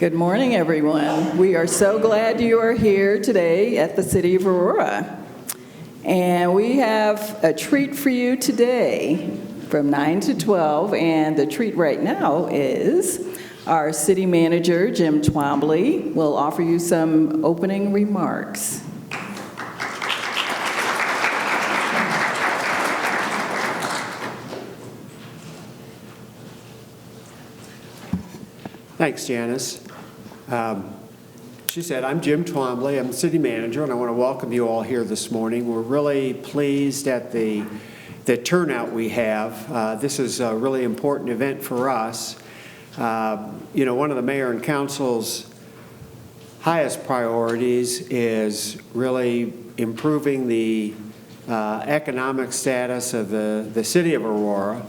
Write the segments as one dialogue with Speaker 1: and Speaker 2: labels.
Speaker 1: Good morning, everyone. We are so glad you are here today at the City of Aurora. And we have a treat for you today from 9 to 12, and the treat right now is our city manager, Jim Twombly, will offer you some opening remarks.
Speaker 2: Thanks, Janice. She said, I'm Jim Twombly, I'm the city manager, and I want to welcome you all here this morning. We're really pleased at the turnout we have. This is a really important event for us. One of the mayor and council's highest priorities is really improving the economic status of the city of Aurora.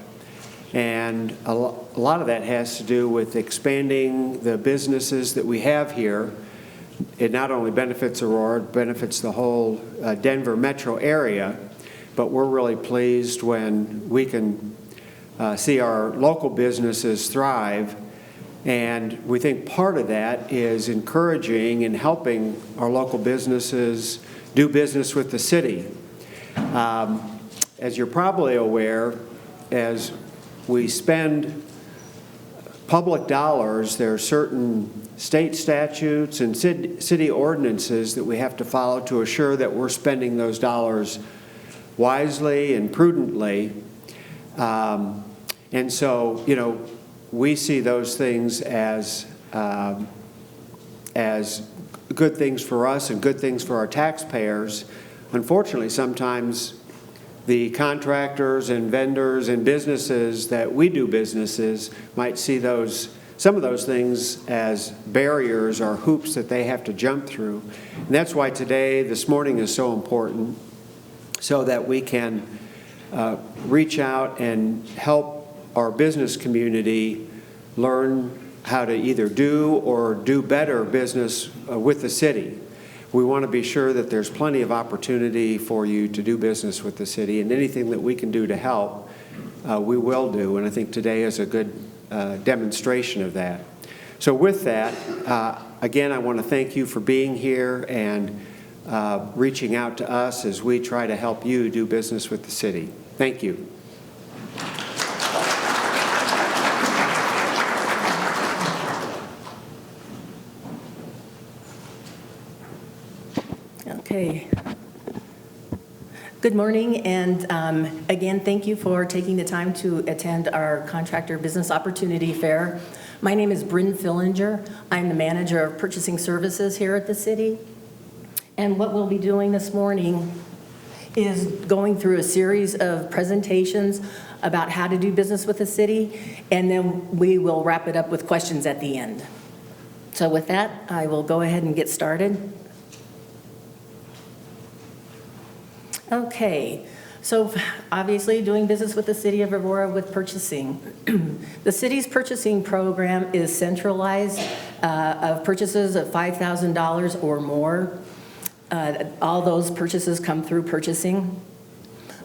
Speaker 2: And a lot of that has to do with expanding the businesses that we have here. It not only benefits Aurora, it benefits the whole Denver metro area, but we're really pleased when we can see our local businesses thrive. And we think part of that is encouraging and helping our local businesses do business with the city. As you're probably aware, as we spend public dollars, there are certain state statutes and city ordinances that we have to follow to assure that we're spending those dollars wisely and prudently. And so, we see those things as good things for us and good things for our taxpayers. Unfortunately, sometimes the contractors and vendors and businesses that we do businesses might see some of those things as barriers or hoops that they have to jump through. And that's why this morning is so important, so that we can reach out and help our business community learn how to either do or do better business with the city. We want to be sure that there's plenty of opportunity for you to do business with the city, and anything that we can do to help, we will do. And I think today is a good demonstration of that. So with that, again, I want to thank you for being here and reaching out to us as we try to help you do business with the city. Thank you.
Speaker 3: Okay. Good morning, and again, thank you for taking the time to attend our Contractor Business Opportunity Fair. My name is Bryn Fillinger. I'm the manager of Purchasing Services here at the city. And what we'll be doing this morning is going through a series of presentations about how to do business with the city, and then we will wrap it up with questions at the end. So with that, I will go ahead and get started. Okay, so obviously doing business with the City of Aurora with purchasing. The city's purchasing program is centralized of purchases of $5,000 or more. All those purchases come through purchasing.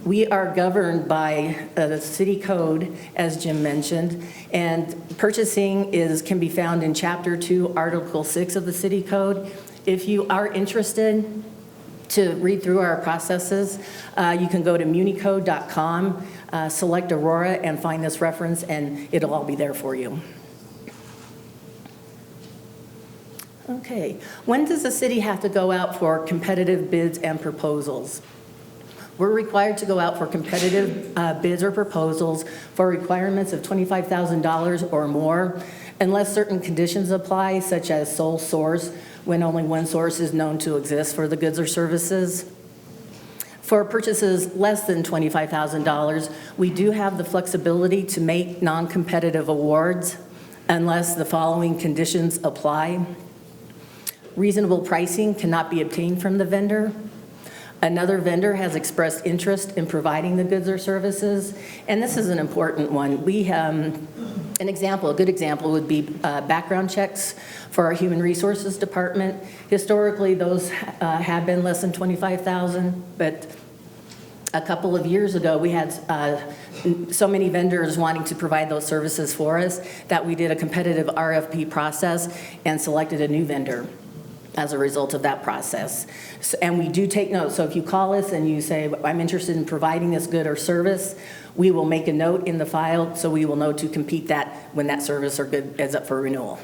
Speaker 3: We are governed by the city code, as Jim mentioned, and purchasing can be found in Chapter 2, Article 6 of the city code. If you are interested to read through our processes, you can go to municode.com, select Aurora, and find this reference, and it'll all be there for you. Okay, when does the city have to go out for competitive bids and proposals? We're required to go out for competitive bids or proposals for requirements of $25,000 or more, unless certain conditions apply, such as sole source, when only one source is known to exist for the goods or services. For purchases less than $25,000, we do have the flexibility to make non-competitive awards unless the following conditions apply. Reasonable pricing cannot be obtained from the vendor. Another vendor has expressed interest in providing the goods or services, and this is an important one. A good example would be background checks for our Human Resources Department. Historically, those have been less than $25,000, but A couple of years ago, we had so many vendors wanting to provide those services for us that we did a competitive RFP process and selected a new vendor as a result of that process. And we do take notes. So if you call us and you say, I'm interested in providing this good or service, we will make a note in the file so we will know to compete that when that service or good is up for renewal.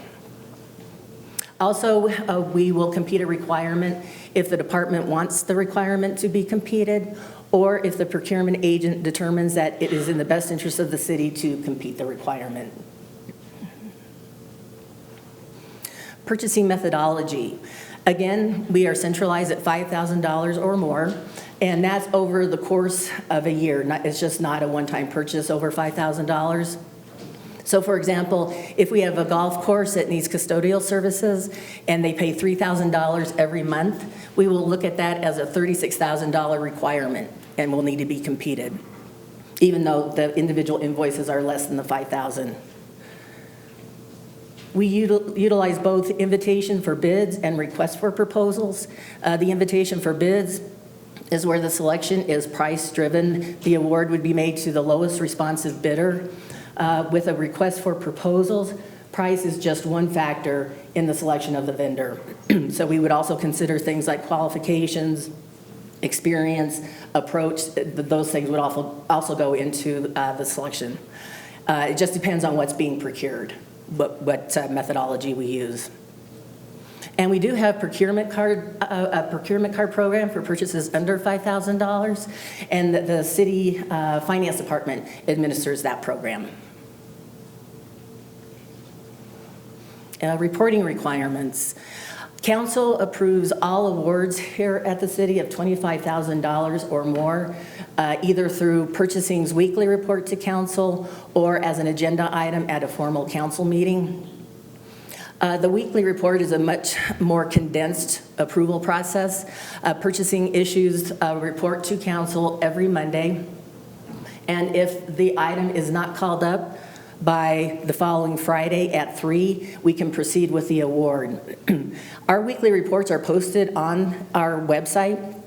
Speaker 3: Also, we will compete a requirement if the department wants the requirement to be competed, or if the procurement agent determines that it is in the best interest of the city to compete the requirement. Purchasing methodology. Again, we are centralized at $5,000 or more, and that's over the course of a year. It's just not a one-time purchase over $5,000. So for example, if we have a golf course that needs custodial services and they pay $3,000 every month, we will look at that as a $36,000 requirement and will need to be competed, even though the individual invoices are less than the $5,000. We utilize both invitation for bids and request for proposals. The invitation for bids is where the selection is price-driven. The award would be made to the lowest responsive bidder. With a request for proposals, price is just one factor in the selection of the vendor. So we would also consider things like qualifications, experience, approach. Those things would also go into the selection. It just depends on what's being procured, what methodology we use. And we do have a procurement card program for purchases under $5,000, and the city finance department administers that program. Reporting requirements. Council approves all awards here at the city of $25,000 or more, either through purchasing's weekly report to council or as an agenda item at a formal council meeting. The weekly report is a much more condensed approval process. Purchasing issues a report to council every Monday, and if the item is not called up by the following Friday at 3, we can proceed with the award. Our weekly reports are posted on our website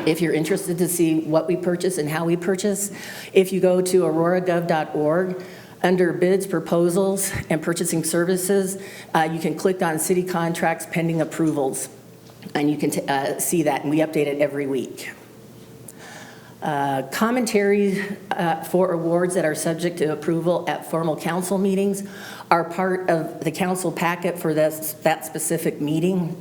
Speaker 3: if you're interested to see what we purchase and how we purchase. If you go to auroragov.org, under bids, proposals, and purchasing services, you can click on city contracts pending approvals, and you can see that, and we update it every week. Commentaries for awards that are subject to approval at formal council meetings are part of the council packet for that specific meeting.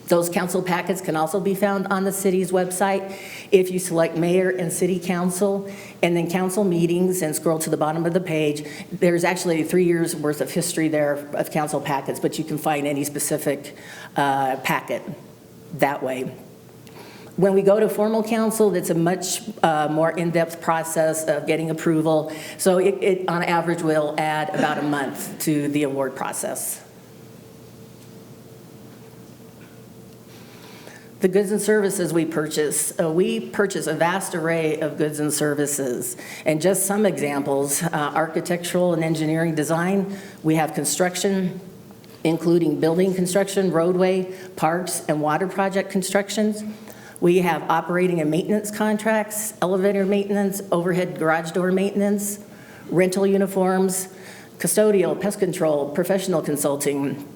Speaker 3: Those council packets can also be found on the city's website. If you select mayor and city council and then council meetings and scroll to the bottom of the page, there's actually 3 years worth of history there of council packets, but you can find any specific packet that way. When we go to formal council, it's a much more in-depth process of getting approval. So it on average will add about a month to the award process. The goods and services we purchase a vast array of goods and services. And just some examples, architectural and engineering design, we have construction, including building construction, roadway, parks, and water project constructions. We have operating and maintenance contracts, elevator maintenance, overhead garage door maintenance, rental uniforms, custodial, pest control, professional consulting.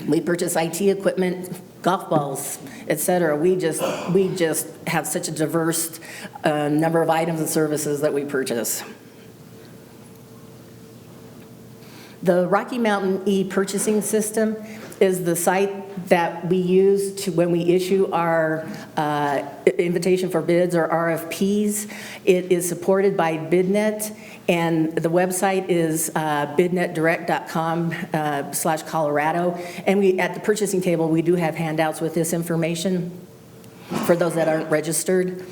Speaker 3: We purchase IT equipment, golf balls, etc. We just have such a diverse number of items and services that we purchase. The Rocky Mountain e-purchasing system is the site that we use when we issue our invitation for bids or RFPs. It is supported by BidNet, and the website is bidnetdirect.com/Colorado. And at the purchasing table, we do have handouts with this information for those that aren't registered.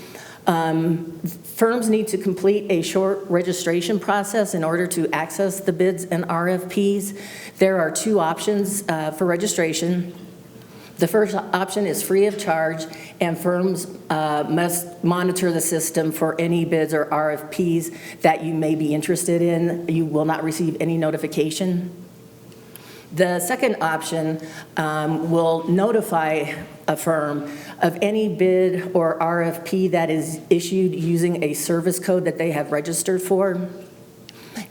Speaker 3: Firms need to complete a short registration process in order to access the bids and RFPs. There are 2 options for registration. The first option is free of charge, and firms must monitor the system for any bids or RFPs that you may be interested in. You will not receive any notification. The second option will notify a firm of any bid or RFP that is issued using a service code that they have registered for.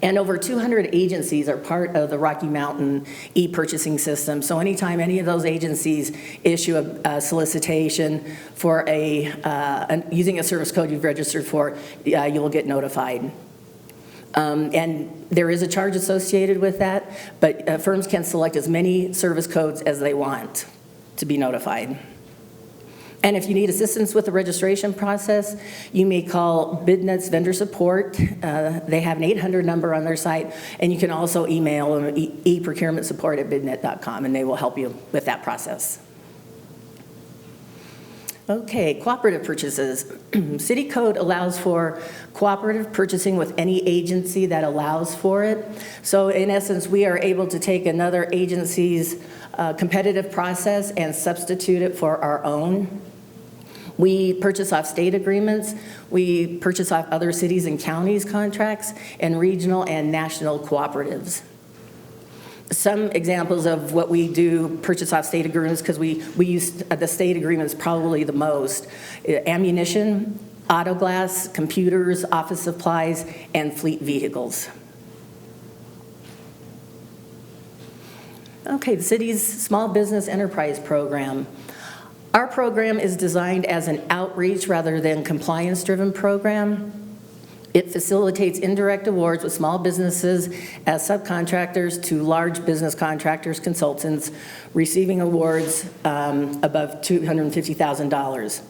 Speaker 3: And over 200 agencies are part of the Rocky Mountain e-purchasing system. So anytime any of those agencies issue a solicitation for using a service code you've registered for, you will get notified. And there is a charge associated with that, but firms can select as many service codes as they want to be notified. And if you need assistance with the registration process, you may call BidNet's vendor support. They have an 800 number on their site, and you can also email them eprocurementsupport@bidnet.com, and they will help you with that process. Okay, cooperative purchases. City code allows for cooperative purchasing with any agency that allows for it. So in essence, we are able to take another agency's competitive process and substitute it for our own. We purchase off state agreements. We purchase off other cities and counties contracts and regional and national cooperatives. Some examples of what we do purchase off state agreements, because we use the state agreements probably the most: ammunition, auto glass, computers, office supplies, and fleet vehicles. Okay, the city's Small Business Enterprise Program. Our program is designed as an outreach rather than compliance-driven program. It facilitates indirect awards with small businesses as subcontractors to large business contractors, consultants, receiving awards above $250,000.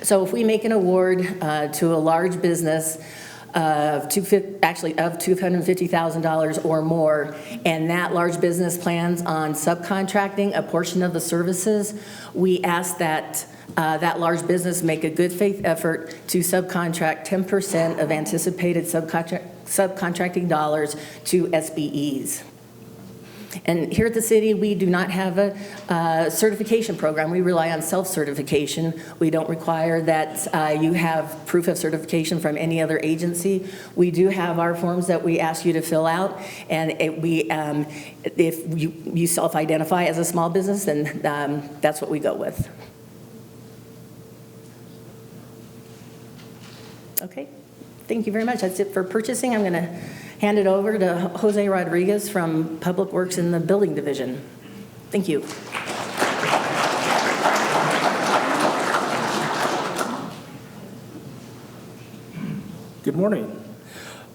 Speaker 3: So if we make an award to a large business of $250,000 or more, and that large business plans on subcontracting a portion of the services, we ask that that large business make a good faith effort to subcontract 10% of anticipated subcontracting dollars to SBEs. And here at the city, we do not have a certification program. We rely on self-certification. We don't require that you have proof of certification from any other agency. We do have our forms that we ask you to fill out, and if you self-identify as a small business, then that's what we go with. Okay, thank you very much. That's it for purchasing. I'm going to hand it over to Jose Rodriguez from Public Works in the Building Division. Thank you.
Speaker 4: Good morning.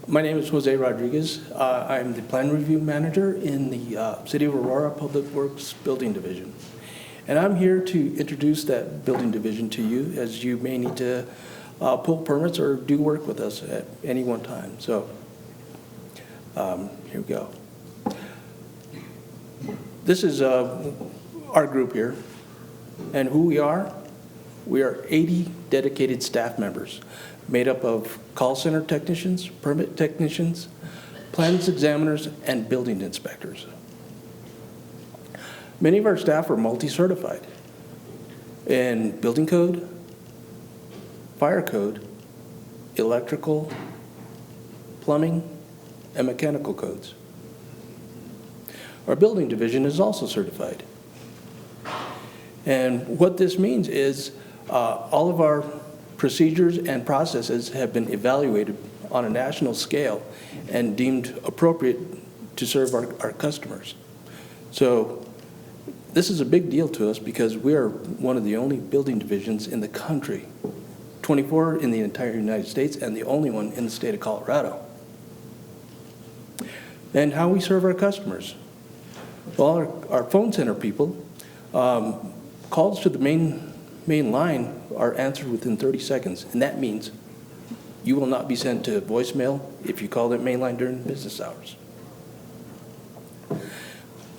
Speaker 4: My name is Jose Rodriguez. I'm the Plan Review Manager in the City of Aurora Public Works Building Division. And I'm here to introduce that building division to you, as you may need to pull permits or do work with us at any one time. So here we go. This is our group here, and who we are. We are 80 dedicated staff members made up of call center technicians, permit technicians, plans examiners, and building inspectors. Many of our staff are multi-certified in building code, fire code, electrical, plumbing, and mechanical codes. Our building division is also certified. And what this means is all of our procedures and processes have been evaluated on a national scale and deemed appropriate to serve our customers. So this is a big deal to us because we are one of the only building divisions in the country, 24 in the entire United States, and the only one in the state of Colorado. And how we serve our customers. Well, our phone center people, calls to the main line are answered within 30 seconds, and that means you will not be sent to voicemail if you call that main line during business hours.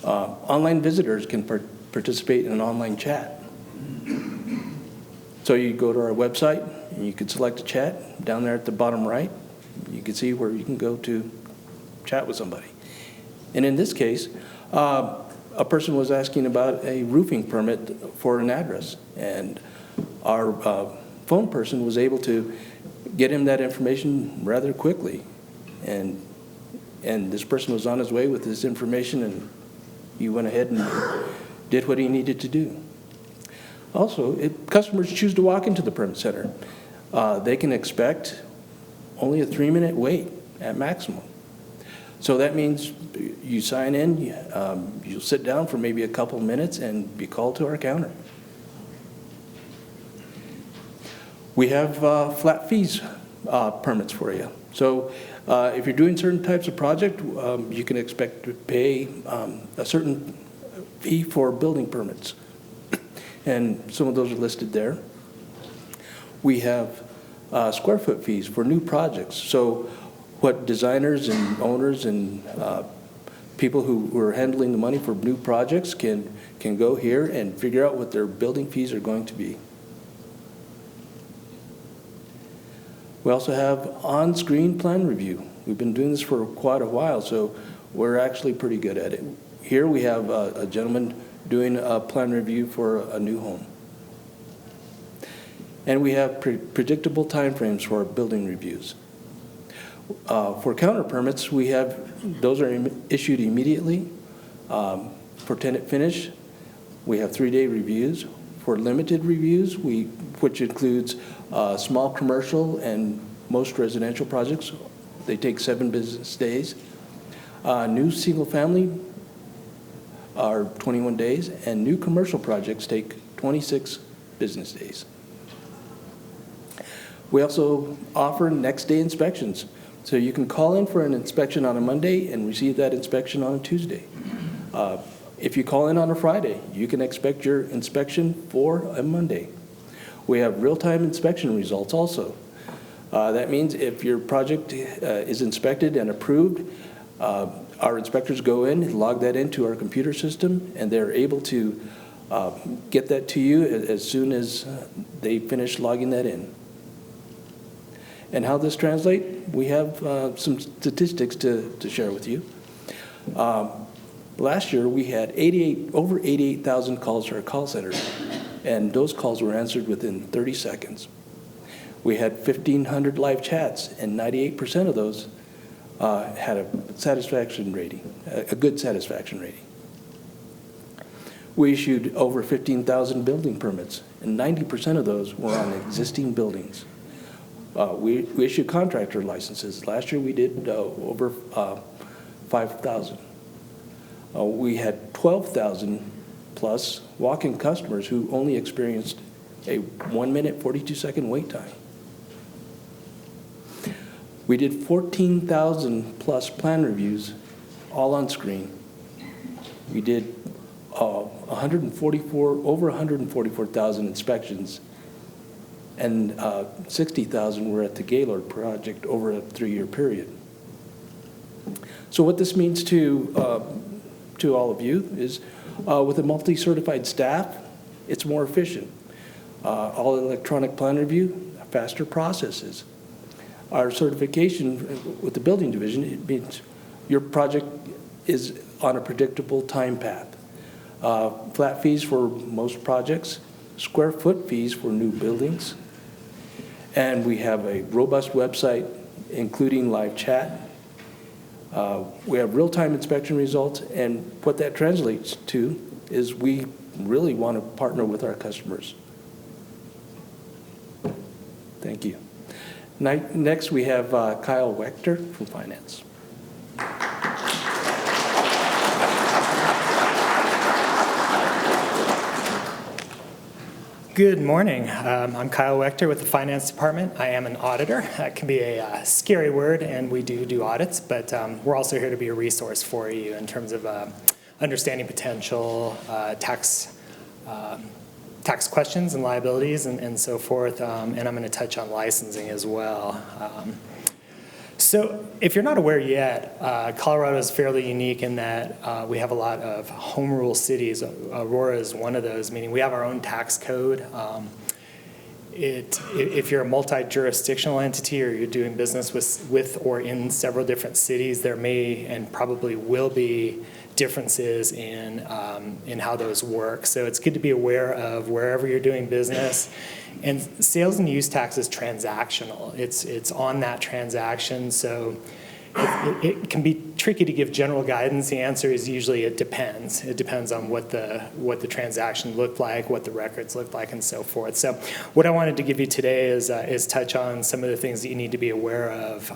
Speaker 4: Online visitors can participate in an online chat. So you go to our website, and you can select a chat. Down there at the bottom right, you can see where you can go to chat with somebody. And in this case, a person was asking about a roofing permit for an address, and our phone person was able to get him that information rather quickly. And this person was on his way with this information, and he went ahead and did what he needed to do. Also, if customers choose to walk into the permit center, they can expect only a 3-minute wait at maximum. So that means you sign in, you'll sit down for maybe a couple minutes and be called to our counter. We have flat fees permits for you. So if you're doing certain types of project, you can expect to pay a certain fee for building permits. And some of those are listed there. We have square foot fees for new projects. So what designers and owners and people who are handling the money for new projects can go here and figure out what their building fees are going to be. We also have on-screen plan review. We've been doing this for quite a while, so we're actually pretty good at it. Here we have a gentleman doing a plan review for a new home. And we have predictable timeframes for our building reviews. For counter permits, we have, those are issued immediately. For tenant finish, we have 3-day reviews. For limited reviews, which includes small commercial and most residential projects, they take 7 business days. New single family are 21 days, and new commercial projects take 26 business days. We also offer next day inspections. So you can call in for an inspection on a Monday and receive that inspection on a Tuesday. If you call in on a Friday, you can expect your inspection for a Monday. We have real-time inspection results also. That means if your project is inspected and approved, our inspectors go in, log that into our computer system, and they're able to get that to you as soon as they finish logging that in. And how this translates, we have some statistics to share with you. Last year, we had over 88,000 calls to our call center, and those calls were answered within 30 seconds. We had 1,500 live chats, and 98% of those had a satisfaction rating, a good satisfaction rating. We issued over 15,000 building permits, and 90% of those were on existing buildings. We issued contractor licenses. Last year we did over 5,000. We had 12,000 plus walk-in customers who only experienced a 1-minute, 42-second wait time. We did 14,000 plus plan reviews, all on screen. We did over 144,000 inspections, and 60,000 were at the Gaylord project over a 3-year period. So what this means to all of you is with a multi-certified staff, it's more efficient. All electronic plan review, faster processes. Our certification with the building division, it means your project is on a predictable time path. Flat fees for most projects, square foot fees for new buildings, and we have a robust website including live chat. We have real-time inspection results, and what that translates to is we really want to partner with our customers. Thank you. Next, we have Kyle Wechter from Finance.
Speaker 5: Good morning. I'm Kyle Wechter with the Finance Department. I am an auditor. That can be a scary word, and we do audits, but we're also here to be a resource for you in terms of understanding potential tax questions and liabilities and so forth, and I'm going to touch on licensing as well. So if you're not aware yet, Colorado is fairly unique in that we have a lot of home rule cities. Aurora is one of those, meaning we have our own tax code. If you're a multi-jurisdictional entity or you're doing business with or in several different cities, there may and probably will be differences in how those work. So it's good to be aware of wherever you're doing business. And sales and use tax is transactional. It's on that transaction, so it can be tricky to give general guidance. The answer is usually it depends. It depends on what the transaction looked like, what the records looked like, and so forth. So what I wanted to give you today is touch on some of the things that you need to be aware of.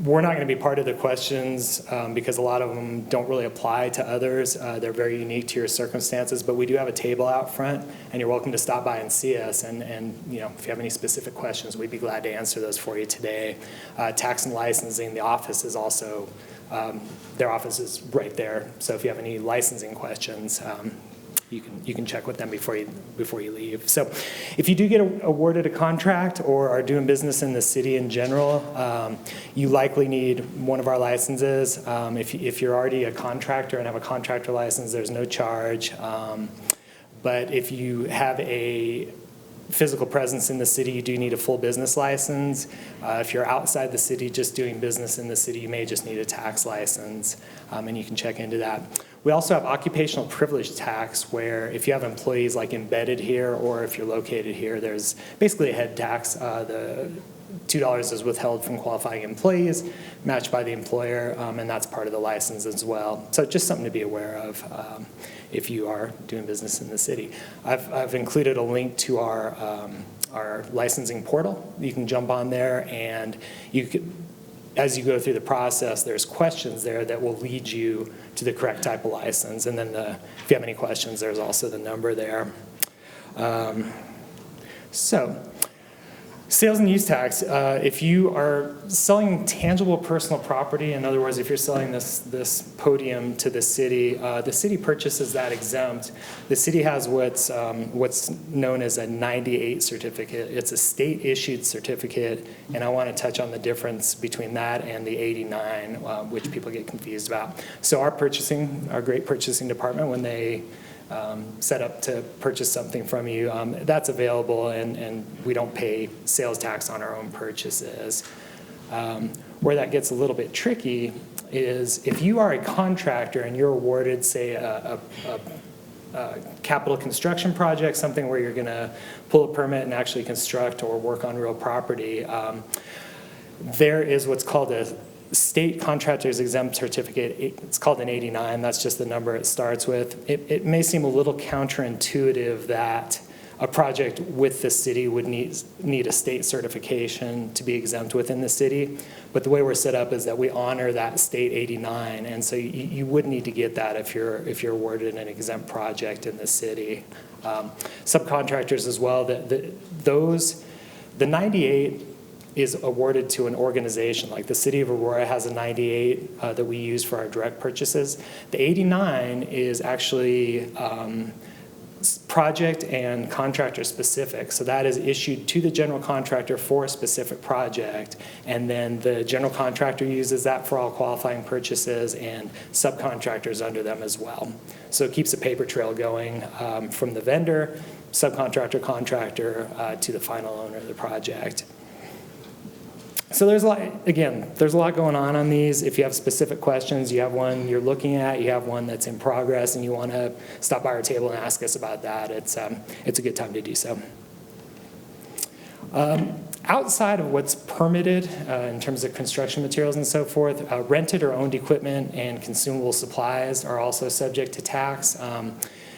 Speaker 5: We're not going to be part of the questions because a lot of them don't really apply to others. They're very unique to your circumstances, but we do have a table out front, and you're welcome to stop by and see us. And you know, if you have any specific questions, we'd be glad to answer those for you today. Tax and licensing, the office is also, their office is right there. So if you have any licensing questions, you can check with them before you leave. So if you do get awarded a contract or are doing business in the city in general, you likely need one of our licenses. If you're already a contractor and have a contractor license, there's no charge. But if you have a physical presence in the city, you do need a full business license. If you're outside the city just doing business in the city, you may just need a tax license, and you can check into that. We also have occupational privilege tax, where if you have employees like embedded here or if you're located here, there's basically a head tax. The $2 is withheld from qualifying employees, matched by the employer, and that's part of the license as well. So just something to be aware of if you are doing business in the city. I've included a link to our licensing portal. You can jump on there, and you could, as you go through the process, there's questions there that will lead you to the correct type of license. And then if you have any questions, there's also the number there. Sales and use tax. If you are selling tangible personal property, in other words, if you're selling this podium to the city purchases that exempt. The city has what's known as a 98 certificate. It's a state-issued certificate, and I want to touch on the difference between that and the 89, which people get confused about. So our great purchasing department, when they set up to purchase something from you, that's available, and we don't pay sales tax on our own purchases. Where that gets a little bit tricky is if you are a contractor and you're awarded, say, a capital construction project, something where you're going to pull a permit and actually construct or work on real property, there is what's called a state contractor's exempt certificate. It's called an 89. That's just the number it starts with. It may seem a little counterintuitive that a project with the city would need a state certification to be exempt within the city, but the way we're set up is that we honor that state 89, and so you would need to get that if you're awarded an exempt project in the city. Subcontractors as well. The 98 is awarded to an organization. Like the City of Aurora has a 98 that we use for our direct purchases. The 89 is actually project and contractor specific. So that is issued to the general contractor for a specific project, and then the general contractor uses that for all qualifying purchases and subcontractors under them as well. So it keeps a paper trail going from the vendor, subcontractor, contractor, to the final owner of the project. So there's a lot going on these. If you have specific questions, you have one you're looking at, you have one that's in progress, and you want to stop by our table and ask us about that, it's a good time to do so. Outside of what's permitted in terms of construction materials and so forth, rented or owned equipment and consumable supplies are also subject to tax.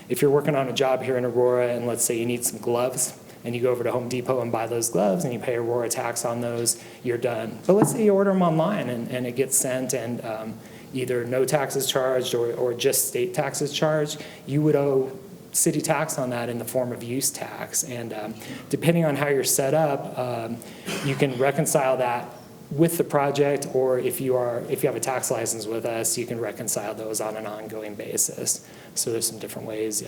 Speaker 5: If you're working on a job here in Aurora and let's say you need some gloves, and you go over to Home Depot and buy those gloves and you pay Aurora tax on those, you're done. But let's say you order them online and it gets sent and either no tax is charged or just state tax is charged, you would owe city tax on that in the form of use tax. And depending on how you're set up, you can reconcile that with the project, or if you have a tax license with us, you can reconcile those on an ongoing basis. So there's some different ways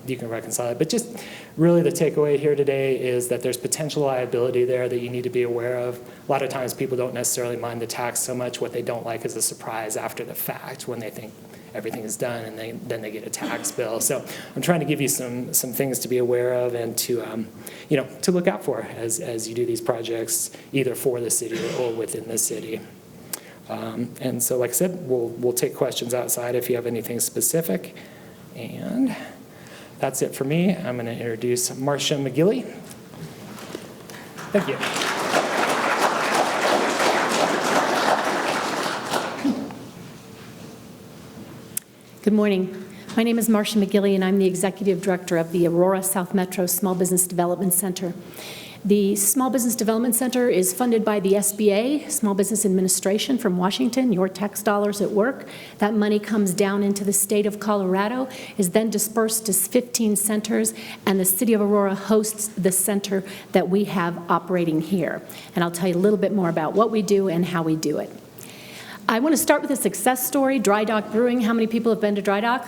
Speaker 5: you can reconcile it. But just really the takeaway here today is that there's potential liability there that you need to be aware of. A lot of times people don't necessarily mind the tax so much. What they don't like is a surprise after the fact when they think everything is done and then they get a tax bill. So I'm trying to give you some things to be aware of and to to look out for as you do these projects either for the city or within the city. And so like I said, we'll take questions outside if you have anything specific. And that's it for me. I'm going to introduce Marcia McGilly. Thank you.
Speaker 6: Good morning. My name is Marcia McGilly, and I'm the Executive Director of the Aurora South Metro Small Business Development Center. The Small Business Development Center is funded by the SBA, Small Business Administration from Washington, your tax dollars at work. That money comes down into the state of Colorado, is then dispersed to 15 centers, and the City of Aurora hosts the center that we have operating here. And I'll tell you a little bit more about what we do and how we do it. I want to start with a success story, Dry Dock Brewing. How many people have been to Dry Dock?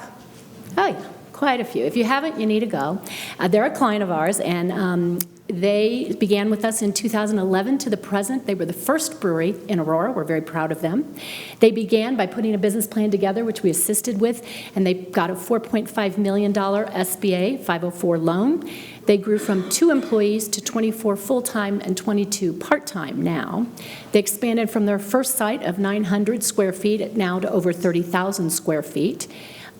Speaker 6: Oh, yeah, quite a few. If you haven't, you need to go. They're a client of ours, and they began with us in 2011 to the present. They were the first brewery in Aurora. We're very proud of them. They began by putting a business plan together, which we assisted with, and they got a $4.5 million SBA 504 loan. They grew from 2 employees to 24 full-time and 22 part-time now. They expanded from their first site of 900 square feet now to over 30,000 square feet.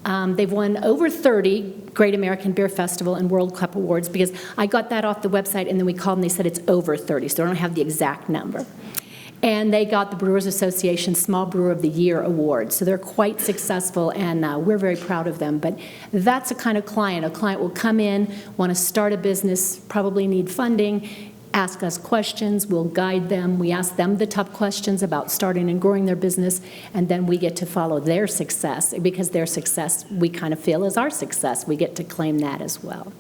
Speaker 6: They've won over 30 Great American Beer Festival and World Cup awards, because I got that off the website and then we called and they said it's over 30, so I don't have the exact number. And they got the Brewers Association Small Brewer of the Year award, so they're quite successful, and we're very proud of them. But that's a kind of client. A client will come in, want to start a business, probably need funding, ask us questions, we'll guide them, we ask them the tough questions about starting and growing their business, and then we get to follow their success, because their success we kind of feel is our success. We get to claim that as well.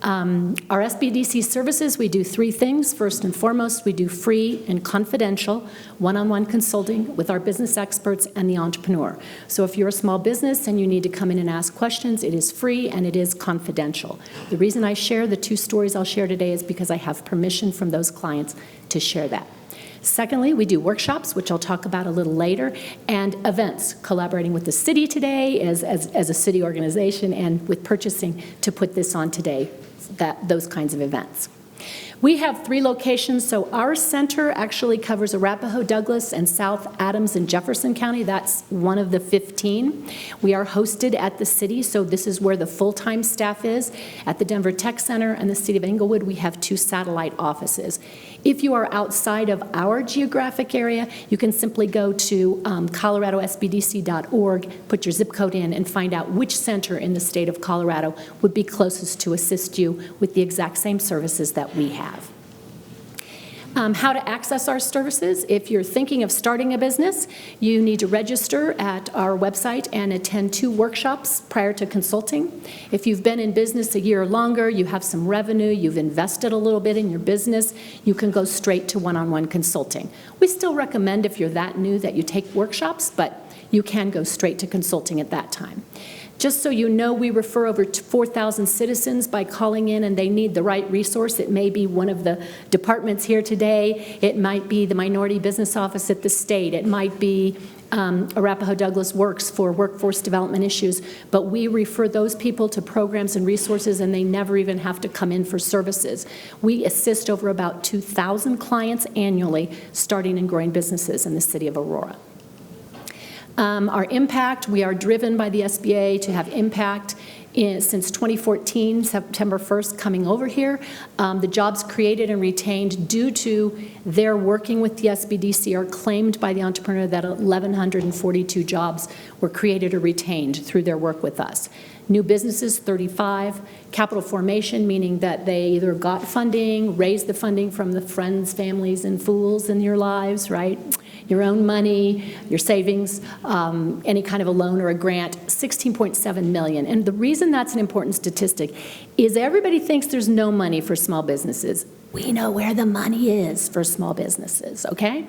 Speaker 6: Our SBDC Services, we do 3 things. First and foremost, we do free and confidential one-on-one consulting with our business experts and the entrepreneur. So if you're a small business and you need to come in and ask questions, it is free and it is confidential. The reason I share the 2 stories I'll share today is because I have permission from those clients to share that. Secondly, we do workshops, which I'll talk about a little later, and events, collaborating with the city today as a city organization and with purchasing to put this on today, those kinds of events. We have 3 locations, so our center actually covers Arapahoe, Douglas, and South Adams and Jefferson County. That's one of the 15. We are hosted at the city, so this is where the full-time staff is. At the Denver Tech Center and the City of Englewood, we have 2 satellite offices. If you are outside of our geographic area, you can simply go to coloradosbdc.org, put your zip code in, and find out which center in the state of Colorado would be closest to assist you with the exact same services that we have. How to access our services. If you're thinking of starting a business, you need to register at our website and attend 2 workshops prior to consulting. If you've been in business a year or longer, you have some revenue, you've invested a little bit in your business, you can go straight to one-on-one consulting. We still recommend, if you're that new, that you take workshops, but you can go straight to consulting at that time. Just so you know, we refer over 4,000 citizens by calling in and they need the right resource. It may be one of the departments here today. It might be the Minority Business Office at the state. It might be Arapahoe Douglas Works for workforce development issues. But we refer those people to programs and resources, and they never even have to come in for services. We assist over about 2,000 clients annually starting and growing businesses in the city of Aurora. Our impact, we are driven by the SBA to have impact since 2014, September 1st, coming over here. The jobs created and retained due to their working with the SBDC are claimed by the entrepreneur that 1,142 jobs were created or retained through their work with us. New businesses, 35. Capital formation, meaning that they either got funding, raised the funding from the friends, families, and fools in your lives, right? Your own money, your savings, any kind of a loan or a grant, 16.7 million. And the reason that's an important statistic is everybody thinks there's no money for small businesses. We know where the money is for small businesses, okay?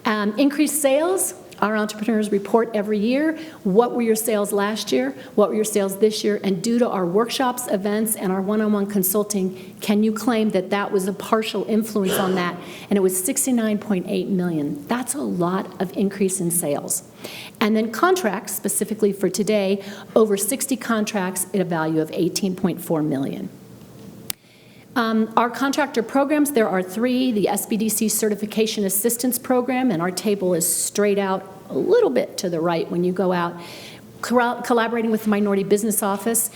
Speaker 6: Increased sales. Our entrepreneurs report every year, what were your sales last year, what were your sales this year, and due to our workshops, events, and our one-on-one consulting, can you claim that that was a partial influence on that? And it was 69.8 million. That's a lot of increase in sales. And then contracts, specifically for today, over 60 contracts at a value of 18.4 million. Our contractor programs, there are 3, the SBDC Certification Assistance Program, and our table is straight out a little bit to the right when you go out. Collaborating with the Minority Business Office,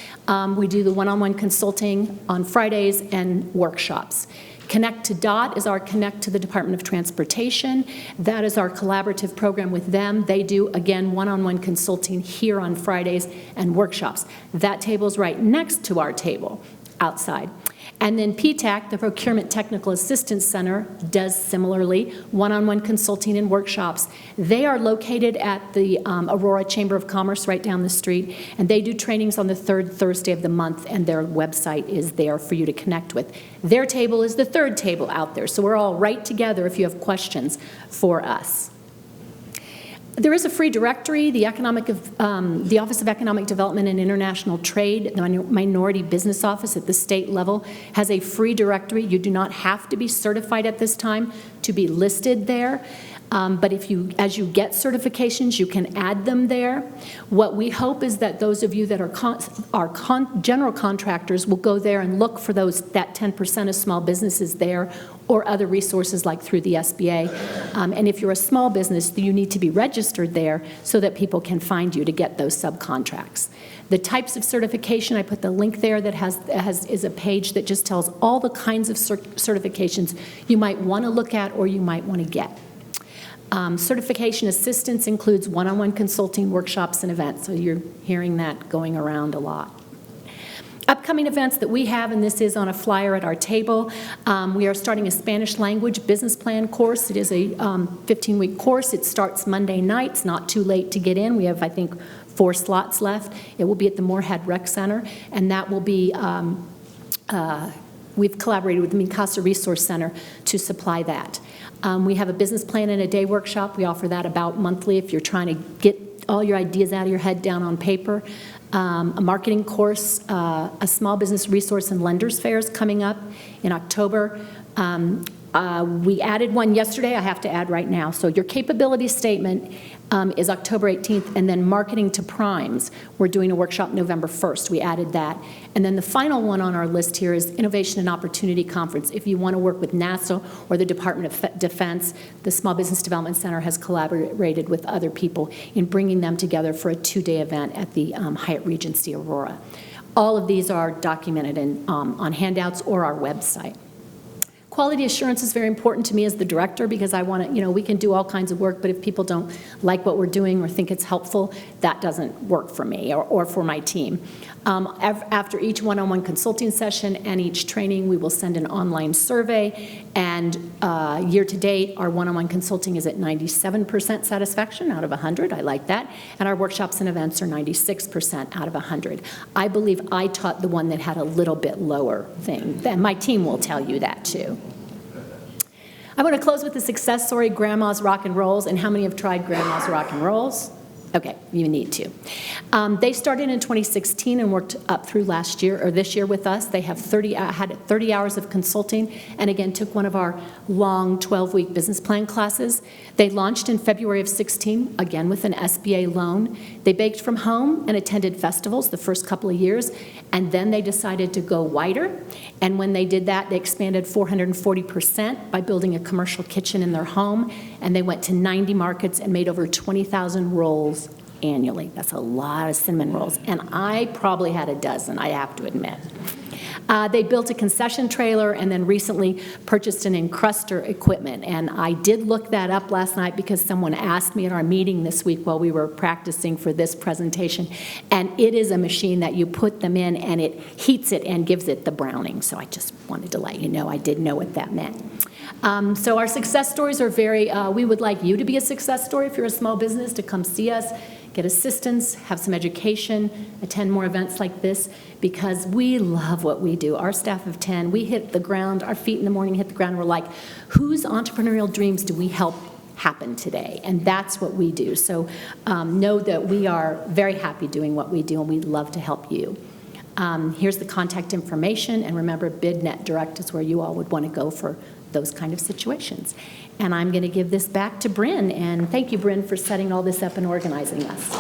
Speaker 6: we do the one-on-one consulting on Fridays and workshops. Connect to DOT is our connect to the Department of Transportation. That is our collaborative program with them. They do, again, one-on-one consulting here on Fridays and workshops. That table is right next to our table outside. And then PTAC, the Procurement Technical Assistance Center, does similarly one-on-one consulting and workshops. They are located at the Aurora Chamber of Commerce right down the street, and they do trainings on the third Thursday of the month, and their website is there for you to connect with. Their table is the third table out there, so we're all right together if you have questions for us. There is a free directory. The Office of Economic Development and International Trade, the Minority Business Office at the state level, has a free directory. You do not have to be certified at this time to be listed there. But as you get certifications, you can add them there. What we hope is that those of you that are general contractors will go there and look for that 10% of small businesses there, or other resources like through the SBA. And if you're a small business, you need to be registered there so that people can find you to get those subcontracts. The types of certification, I put the link there that is a page that just tells all the kinds of certifications you might want to look at or you might want to get. Certification assistance includes one-on-one consulting, workshops, and events. So you're hearing that going around a lot. Upcoming events that we have, and this is on a flyer at our table, we are starting a Spanish language business plan course. It is a 15-week course. It starts Monday night. It's not too late to get in. We have, I think, 4 slots left. It will be at the Moorhead Rec Center, and that will be, we've collaborated with the Mikasa Resource Center to supply that. We have a business plan and a day workshop. We offer that about monthly if you're trying to get all your ideas out of your head down on paper. A marketing course, a small business resource and lenders fairs coming up in October. We added one yesterday, I have to add right now. So your capability statement is October 18th, and then marketing to primes. We're doing a workshop November 1st. We added that. And then the final one on our list here is Innovation and Opportunity Conference. If you want to work with NASA or the Department of Defense, the Small Business Development Center has collaborated with other people in bringing them together for a 2-day event at the Hyatt Regency Aurora. All of these are documented on handouts or our website. Quality assurance is very important to me as the director because I want to, we can do all kinds of work, but if people don't like what we're doing or think it's helpful, that doesn't work for me or for my team. After each one-on-one consulting session and each training, we will send an online survey, and year to date, our one-on-one consulting is at 97% satisfaction out of 100. I like that. And our workshops and events are 96% out of 100. I believe I taught the one that had a little bit lower thing. And my team will tell you that too. I want to close with the success story, Grandma's Rock and Rolls. And how many have tried Grandma's Rock and Rolls? Okay, you need to. They started in 2016 and worked up through this year with us. They have had 30 hours of consulting, and again, took one of our long 12-week business plan classes. They launched in February of 16, again with an SBA loan. They baked from home and attended festivals the first couple of years, and then they decided to go wider. And when they did that, they expanded 440% by building a commercial kitchen in their home, and they went to 90 markets and made over 20,000 rolls annually. That's a lot of cinnamon rolls, and I probably had a dozen, I have to admit. They built a concession trailer and then recently purchased an encruster equipment, and I did look that up last night because someone asked me at our meeting this week while we were practicing for this presentation, and it is a machine that you put them in and it heats it and gives it the browning. So I just wanted to let you know I did know what that meant. So our success stories are we would like you to be a success story if you're a small business, to come see us, get assistance, have some education, attend more events like this, because we love what we do. Our staff of 10, we hit the ground, our feet in the morning hit the ground, and we're like, whose entrepreneurial dreams do we help happen today? And that's what we do. So know that we are very happy doing what we do, and we'd love to help you. Here's the contact information, and remember, BidNet Direct is where you all would want to go for those kind of situations. And I'm going to give this back to Bryn, and thank you, Bryn, for setting all this up and organizing us.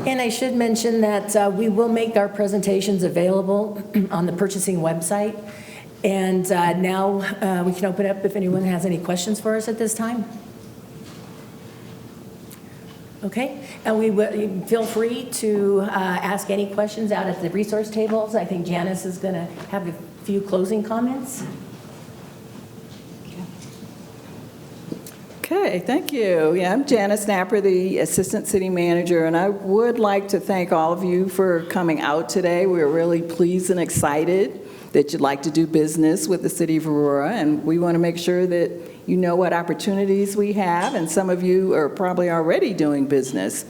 Speaker 3: And I should mention that we will make our presentations available on the purchasing website. And now we can open up if anyone has any questions for us at this time. Okay, and feel free to ask any questions out at the resource tables. I think Janice is going to have a few closing comments.
Speaker 1: Okay, thank you. Yeah, I'm Janice Napper, the Assistant City Manager, and I would like to thank all of you for coming out today. We're really pleased and excited that you'd like to do business with the City of Aurora, and we want to make sure that you know what opportunities we have, and some of you are probably already doing business.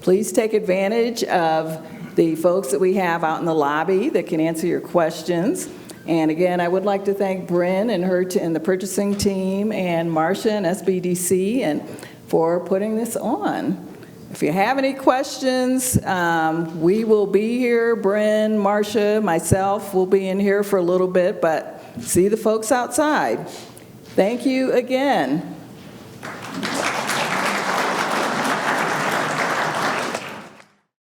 Speaker 1: Please take advantage of the folks that we have out in the lobby that can answer your questions. And again, I would like to thank Bryn and and the purchasing team and Marcia and SBDC and for putting this on. If you have any questions, we will be here. Bryn, Marcia, myself will be in here for a little bit, but see the folks outside. Thank you again.